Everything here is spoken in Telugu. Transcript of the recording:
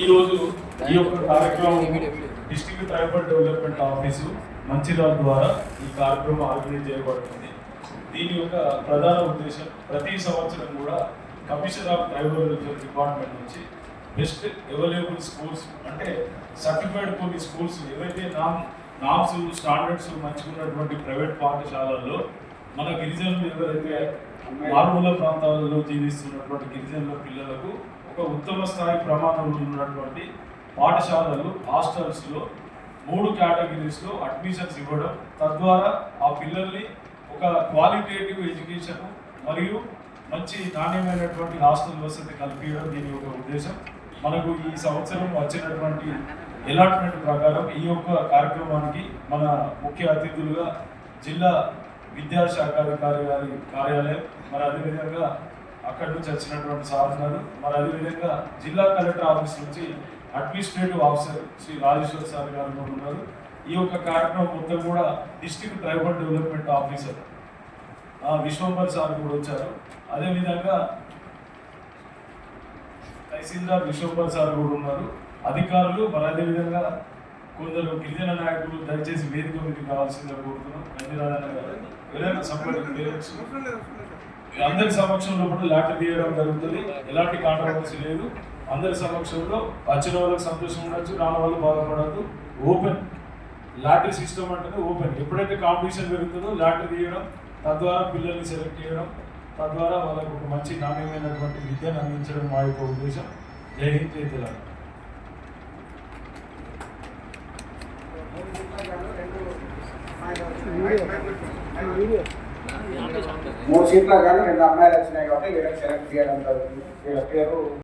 ఈరోజు ఈ యొక్క కార్యక్రమం district tribal development office Mancherial ద్వారా ఈ కార్యక్రమం ఆర్గనైజ్ చేయబడుతుంది. దీని యొక్క ప్రధాన ఉద్దేశం ప్రతి సంవత్సరం కూడా commissioner of tribal welfare department నుంచి బెస్ట్ అవైలబుల్ స్కూల్స్ అంటే సర్టిఫైడ్ కొన్ని స్కూల్స్ ఏవైతే నామ్స్ స్టాండర్డ్స్ మంచిగా ఉన్నటువంటి ప్రైవేట్ పాఠశాలల్లో మన గిరిజనులు ఎవరైతే మారుమూల ప్రాంతాలలో జీవిస్తున్నటువంటి గిరిజనుల పిల్లలకు ఒక ఉత్తమ స్థాయి ప్రమాణంలో ఉన్నటువంటి పాఠశాలలు హాస్టల్స్లో 3 కేటగిరీస్లో అడ్మిషన్స్ ఇవ్వడం, తద్వారా ఆ పిల్లల్ని ఒక క్వాలిటేటివ్ ఎడ్యుకేషన్ మరియు మంచి నాణ్యమైనటువంటి హాస్టల్ వసతి కల్పించడం దీని యొక్క ఉద్దేశం. మనకు ఈ సంవత్సరం వచ్చినటువంటి అలాట్మెంట్ ప్రకారం ఈ యొక్క కార్యక్రమానికి మన ముఖ్య అతిథులుగా జిల్లా విద్యాశాఖాధికారి గారి కార్యాలయం, మరి అదేవిధంగా అక్కడి నుంచి వచ్చినటువంటి సార్ గారు, మరి అదేవిధంగా జిల్లా కలెక్టర్ ఆఫీస్ నుంచి administrative officer Shri Rajeshwar sir గారు ఉన్నారు. ఈ యొక్క కార్యక్రమం మొత్తం కూడా district tribal development officer Vishwambar sir కూడా వచ్చారు. అదేవిధంగా తహసీల్దార్ విశ్వంబర్ సార్ కూడా ఉన్నారు, అధికారులు, మరి అదేవిధంగా కొందరు గిరిజన నాయకులు దయచేసి వేదిక మీదకి కావాల్సిందిగా కోరుతున్నాం. అందరి సమక్షంలో కూడా లాటరీ తీయడం జరుగుతుంది. ఎలాంటి కాంట్రవర్సీ లేదు. అందరి సమక్షంలో వచ్చిన వాళ్ళకి సంతోషం ఉండొచ్చు, రాని వాళ్ళు బాధపడద్దు. ఓపెన్ లాటరీ సిస్టమ్ అంటేనే ఓపెన్. ఎప్పుడైతే కాంపిటీషన్ పెరుగుతుందో లాటరీ తీయడం, తద్వారా పిల్లల్ని సెలెక్ట్ చేయడం, తద్వారా వాళ్ళకు ఒక మంచి నాణ్యమైనటువంటి విద్యను అందించడం మా యొక్క ఉద్దేశం. జై హింద్, జై తెలంగాణ. మూడు సీట్ల కానీ 2 అమ్మాయిలు వచ్చినాయి కాబట్టి వీళ్ళకి సెలెక్ట్ చేయడం జరుగుతుంది. వీళ్ళ పేరు